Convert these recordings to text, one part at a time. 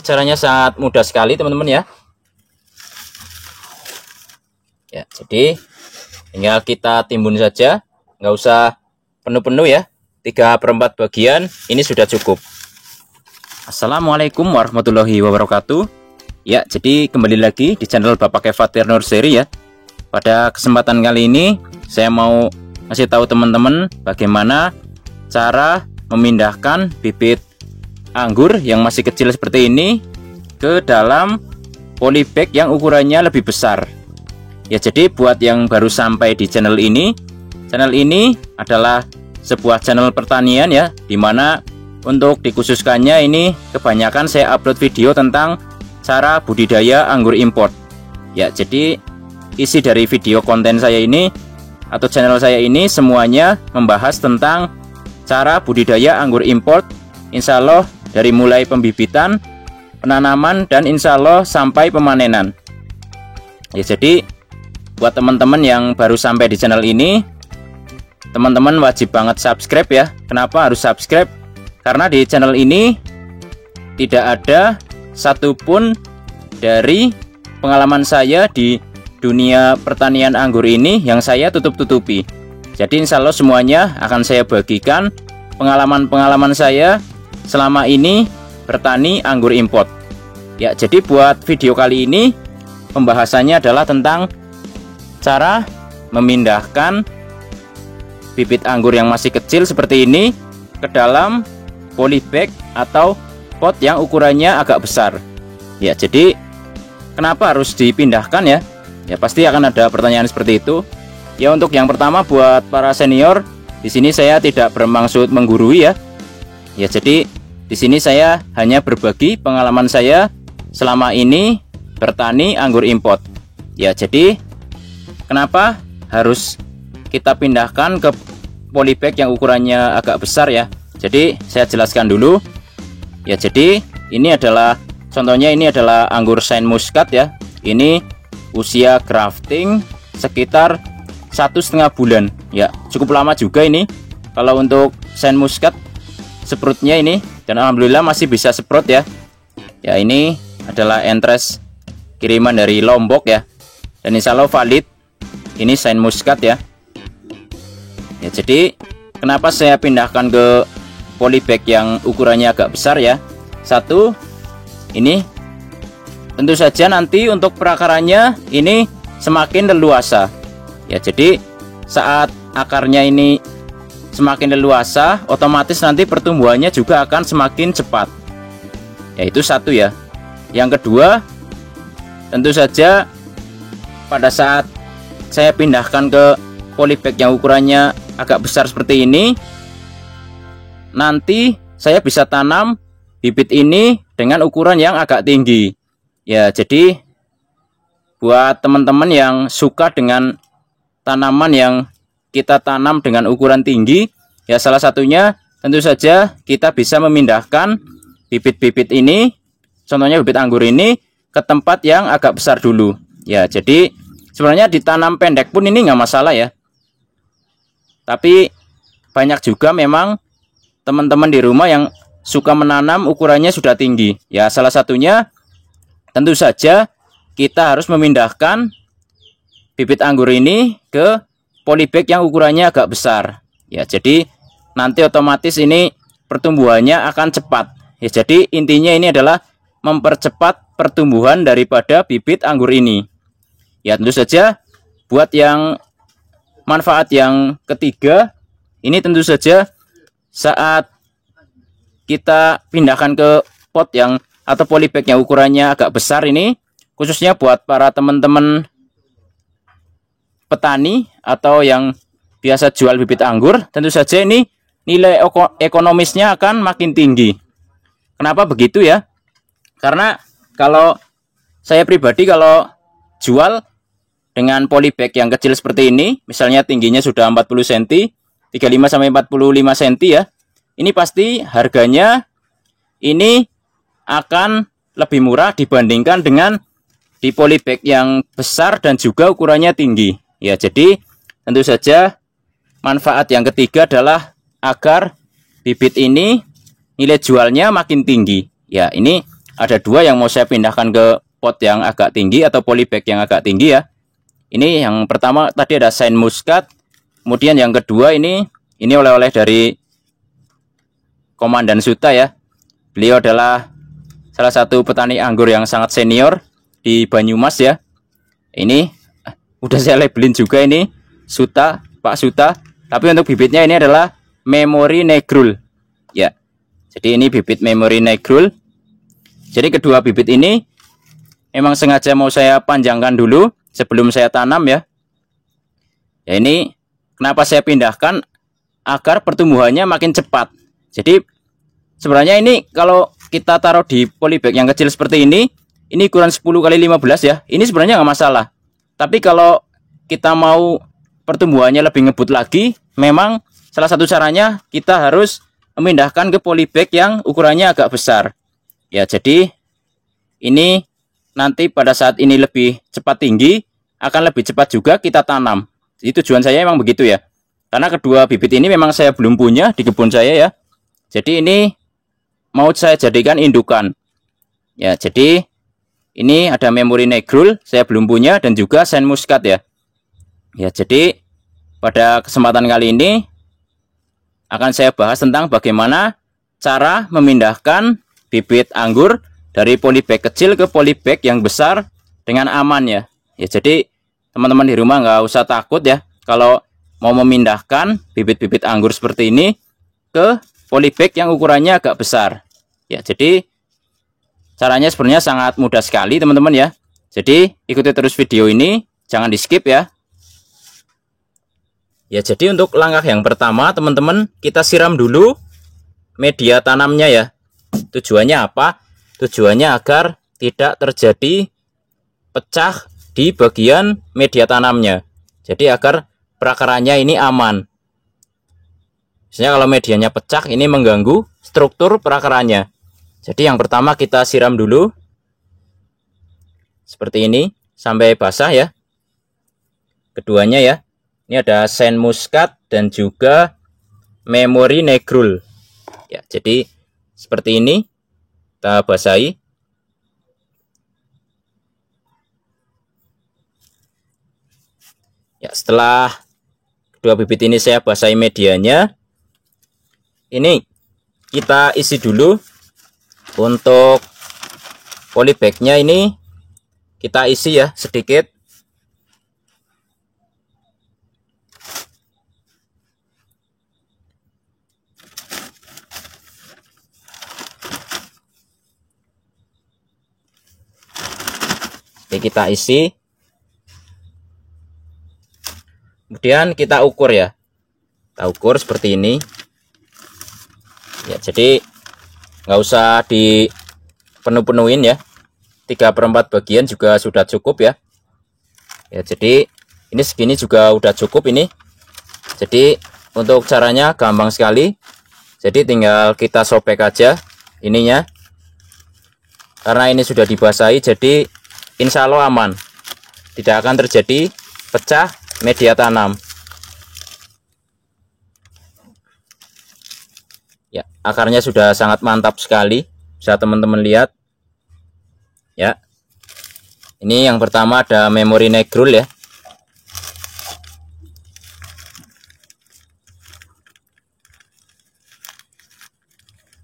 Caranya sangat mudah sekali teman-teman ya. Ya, jadi tinggal kita timbun saja, nggak usah penuh-penuh ya. 3/4 bagian ini sudah cukup. Assalamualaikum warahmatullahi wabarakatuh. Ya, jadi kembali lagi di channel Bapak Kefatir Nursery ya. Pada kesempatan kali ini saya mau kasih tahu teman-teman bagaimana cara memindahkan bibit anggur yang masih kecil seperti ini ke dalam polybag yang ukurannya lebih besar. Ya, jadi buat yang baru sampai di channel ini adalah sebuah channel pertanian ya, dimana untuk dikhususkannya ini kebanyakan saya upload video tentang cara budidaya anggur import. Ya, jadi isi dari video konten saya ini atau channel saya ini semuanya membahas tentang cara budidaya anggur import, insya Allah dari mulai pembibitan, penanaman, dan insya Allah sampai pemanenan. Ya, jadi buat teman-teman yang baru sampai di channel ini, teman-teman wajib banget subscribe ya. Kenapa harus subscribe? Karena di channel ini tidak ada satupun dari pengalaman saya di dunia pertanian anggur ini yang saya tutup-tutupi. Jadi insya Allah semuanya akan saya bagikan pengalaman-pengalaman saya selama ini bertani anggur import. Ya, jadi buat video kali ini pembahasannya adalah tentang cara memindahkan bibit anggur yang masih kecil seperti ini ke dalam polybag atau pot yang ukurannya agak besar. Ya, jadi kenapa harus dipindahkan ya? Ya, pasti akan ada pertanyaan seperti itu. Ya, untuk yang pertama buat para senior, di sini saya tidak bermaksud menggurui ya. Ya, jadi di sini saya hanya berbagi pengalaman saya selama ini bertani anggur import. Ya, jadi kenapa harus kita pindahkan ke polybag yang ukurannya agak besar ya? Jadi saya jelaskan dulu. Ya, jadi ini adalah contohnya, ini adalah anggur Saint Muscat ya. Ini usia grafting sekitar 1,5 bulan. Ya, cukup lama juga ini. Kalau untuk Saint Muscat seprutnya ini, dan alhamdulillah masih bisa seprot ya. Ya, ini adalah entres kiriman dari Lombok ya, dan insya Allah valid. Ini Saint Muscat ya. Ya, jadi kenapa saya pindahkan ke polybag yang ukurannya agak besar ya? Satu, ini tentu saja nanti untuk perakarannya ini semakin leluasa. Ya, jadi saat akarnya ini semakin leluasa, otomatis nanti pertumbuhannya juga akan semakin cepat. Ya, itu satu ya. Yang kedua, tentu saja pada saat saya pindahkan ke polybag yang ukurannya agak besar seperti ini, nanti saya bisa tanam bibit ini dengan ukuran yang agak tinggi. Ya, jadi buat teman-teman yang suka dengan tanaman yang kita tanam dengan ukuran tinggi, ya salah satunya tentu saja kita bisa memindahkan bibit-bibit ini, contohnya bibit anggur ini, ke tempat yang agak besar dulu. Ya, jadi sebenarnya ditanam pendek pun ini nggak masalah ya. Tapi banyak juga memang teman-teman di rumah yang suka menanam ukurannya sudah tinggi. Ya, salah satunya tentu saja kita harus memindahkan bibit anggur ini ke polybag yang ukurannya agak besar. Ya, jadi nanti otomatis ini pertumbuhannya akan cepat. Ya, jadi intinya ini adalah mempercepat pertumbuhan daripada bibit anggur ini. Ya, tentu saja buat yang manfaat yang ketiga, ini tentu saja saat kita pindahkan ke pot yang atau polybag yang ukurannya agak besar ini, khususnya buat para teman-teman petani atau yang biasa jual bibit anggur, tentu saja ini nilai ekonomisnya akan makin tinggi. Kenapa begitu ya? Karena kalau saya pribadi kalau jual dengan polybag yang kecil seperti ini, misalnya tingginya sudah 40 cm, 35 sampai 45 cm ya, ini pasti harganya ini akan lebih murah dibandingkan dengan di polybag yang besar dan juga ukurannya tinggi. Ya, jadi tentu saja manfaat yang ketiga adalah agar bibit ini nilai jualnya makin tinggi. Ya, ini ada dua yang mau saya pindahkan ke pot yang agak tinggi atau polybag yang agak tinggi ya. Ini yang pertama tadi ada Saint Muscat, kemudian yang kedua ini oleh-oleh dari Komandan Suta ya. Beliau adalah salah satu petani anggur yang sangat senior di Banyumas ya. Ini udah saya labelin juga ini Suta, Pak Suta. Tapi untuk bibitnya ini adalah Memory Negrul ya. Jadi ini bibit Memory Negrul. Jadi kedua bibit ini memang sengaja mau saya panjangkan dulu sebelum saya tanam ya. Ya ini kenapa saya pindahkan, agar pertumbuhannya makin cepat. Jadi sebenarnya ini kalau kita taruh di polybag yang kecil seperti ini ukuran 10x15 ya. Ini sebenarnya nggak masalah. Tapi kalau kita mau pertumbuhannya lebih ngebut lagi, memang salah satu caranya kita harus memindahkan ke polybag yang ukurannya agak besar. Ya, jadi ini nanti pada saat ini lebih cepat tinggi, akan lebih cepat juga kita tanam. Jadi tujuan saya memang begitu ya. Karena kedua bibit ini memang saya belum punya di kebun saya ya. Jadi ini mau saya jadikan indukan. Ya, jadi ini ada Memory Negrul, saya belum punya, dan juga Saint Muscat ya. Ya, jadi pada kesempatan kali ini akan saya bahas tentang bagaimana cara memindahkan bibit anggur dari polybag kecil ke polybag yang besar dengan aman ya. Ya, jadi teman-teman di rumah nggak usah takut ya kalau mau memindahkan bibit-bibit anggur seperti ini ke polybag yang ukurannya agak besar. Ya, jadi caranya sebenarnya sangat mudah sekali teman-teman ya. Jadi ikuti terus video ini, jangan di skip ya. Ya, jadi untuk langkah yang pertama teman-teman, kita siram dulu media tanamnya ya. Tujuannya apa? Tujuannya agar tidak terjadi pecah di bagian media tanamnya. Jadi agar perakarannya ini aman. Misalnya kalau medianya pecah, ini mengganggu struktur perakarannya. Jadi yang pertama kita siram dulu seperti ini sampai basah ya. Keduanya ya. Ini ada Saint Muscat dan juga Memory Negrul. Ya, jadi seperti ini kita basahi. Ya, setelah kedua bibit ini saya basahi medianya, ini kita isi dulu. Untuk polybagnya ini kita isi ya sedikit. Jadi kita isi. Kemudian kita ukur ya. Kita ukur seperti ini. Ya, jadi nggak usah dipenuh-penuhin ya, 3/4 bagian juga sudah cukup ya. Ya, jadi ini segini juga udah cukup ini. Jadi untuk caranya gampang sekali. Jadi tinggal kita sobek aja ininya. Karena ini sudah dibasahi, jadi insya Allah aman, tidak akan terjadi pecah media tanam. Ya, akarnya sudah sangat mantap sekali, bisa teman-teman lihat. Ya, ini yang pertama ada Memory Negrul ya.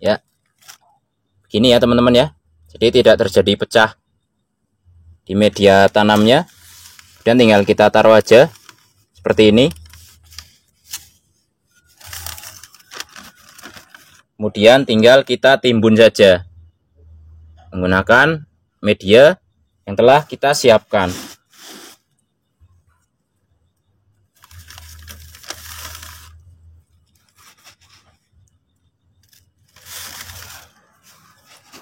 Ya, begini ya teman-teman ya. Jadi tidak terjadi pecah di media tanamnya. Dan tinggal kita taruh aja seperti ini. Kemudian tinggal kita timbun saja menggunakan media yang telah kita siapkan.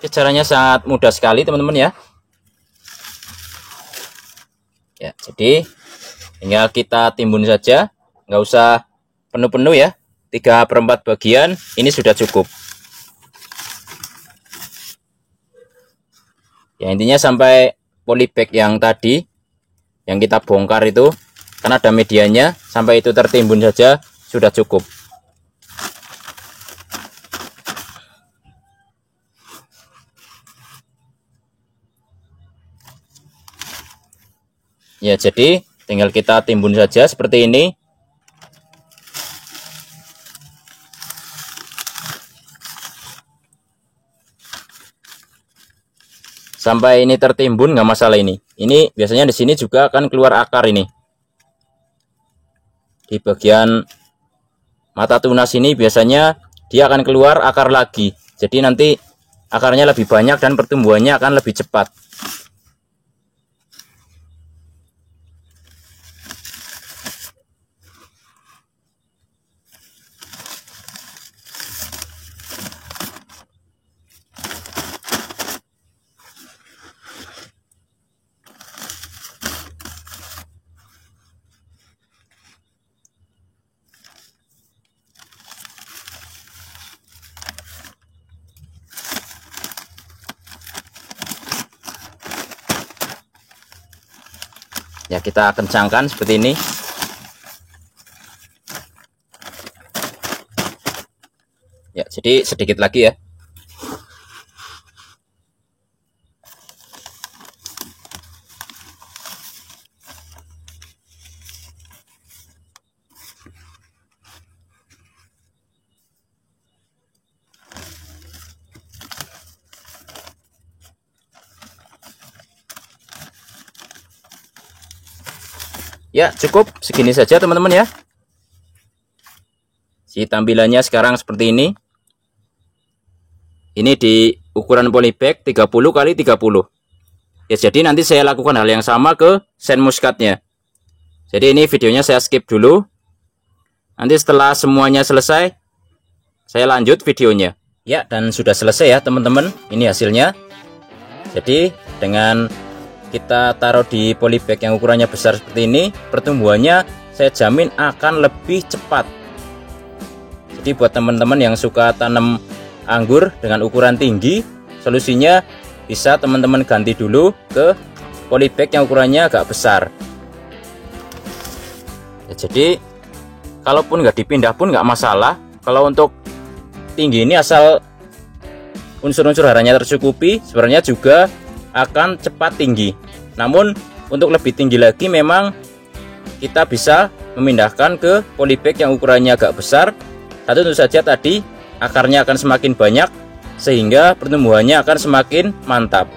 Caranya sangat mudah sekali teman-teman ya. Ya, jadi tinggal kita timbun saja, nggak usah penuh-penuh ya. 3/4 bagian ini sudah cukup. Ya, intinya sampai polybag yang tadi yang kita bongkar itu, karena ada medianya, sampai itu tertimbun saja sudah cukup. Ya, jadi tinggal kita timbun saja seperti ini. Sampai ini tertimbun nggak masalah ini. Ini biasanya di sini juga akan keluar akar ini. Di bagian mata tunas ini biasanya dia akan keluar akar lagi. Jadi nanti akarnya lebih banyak dan pertumbuhannya akan lebih cepat. Ya, kita kencangkan seperti ini. Ya, jadi sedikit lagi ya. Ya, cukup segini saja teman-teman ya. Si tampilannya sekarang seperti ini. Ini di ukuran polybag 30 x 30. Ya, jadi nanti saya lakukan hal yang sama ke Saint Muscatnya. Jadi ini videonya saya skip dulu. Nanti setelah semuanya selesai, saya lanjut videonya. Ya, dan sudah selesai ya teman-teman. Ini hasilnya. Jadi dengan kita taruh di polybag yang ukurannya besar seperti ini, pertumbuhannya saya jamin akan lebih cepat. Jadi buat teman-teman yang suka tanam anggur dengan ukuran tinggi, solusinya bisa teman-teman ganti dulu ke polybag yang ukurannya agak besar. Ya, jadi kalaupun nggak dipindah pun nggak masalah. Kalau untuk tinggi ini asal unsur-unsur haranya tercukupi, sebenarnya juga akan cepat tinggi. Namun untuk lebih tinggi lagi memang kita bisa memindahkan ke polybag yang ukurannya agak besar. Satu tentu saja tadi akarnya akan semakin banyak sehingga pertumbuhannya akan semakin mantap.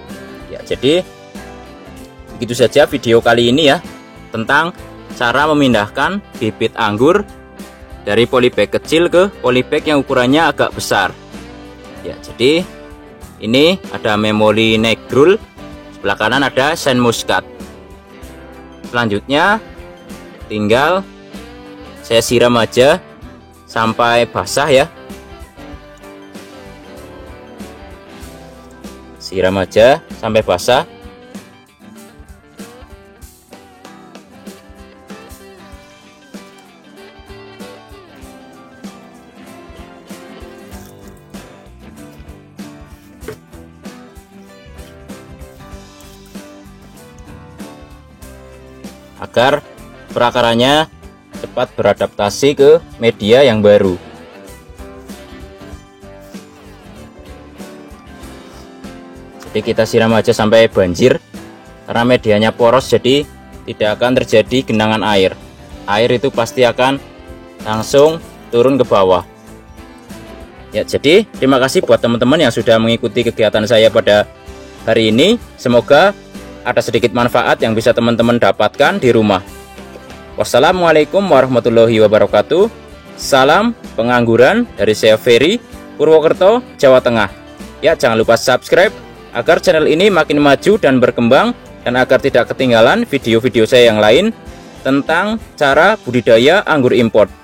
Ya, jadi begitu saja video kali ini ya, tentang cara memindahkan bibit anggur dari polybag kecil ke polybag yang ukurannya agak besar. Ya, jadi ini ada Memoli Negrul, sebelah kanan ada Saint Muscat. Selanjutnya tinggal saya siram aja sampai basah ya. Siram aja sampai basah. Agar perakarannya cepat beradaptasi ke media yang baru. Jadi kita siram aja sampai banjir, karena medianya poros jadi tidak akan terjadi genangan air. Air itu pasti akan langsung turun ke bawah. Ya, jadi terima kasih buat teman-teman yang sudah mengikuti kegiatan saya pada hari ini. Semoga ada sedikit manfaat yang bisa teman-teman dapatkan di rumah. Wassalamualaikum warahmatullahi wabarakatuh. Salam pengangguran dari saya Ferry, Purwokerto, Jawa Tengah. Ya, jangan lupa subscribe agar channel ini makin maju dan berkembang, dan agar tidak ketinggalan video-video saya yang lain tentang cara budidaya anggur import.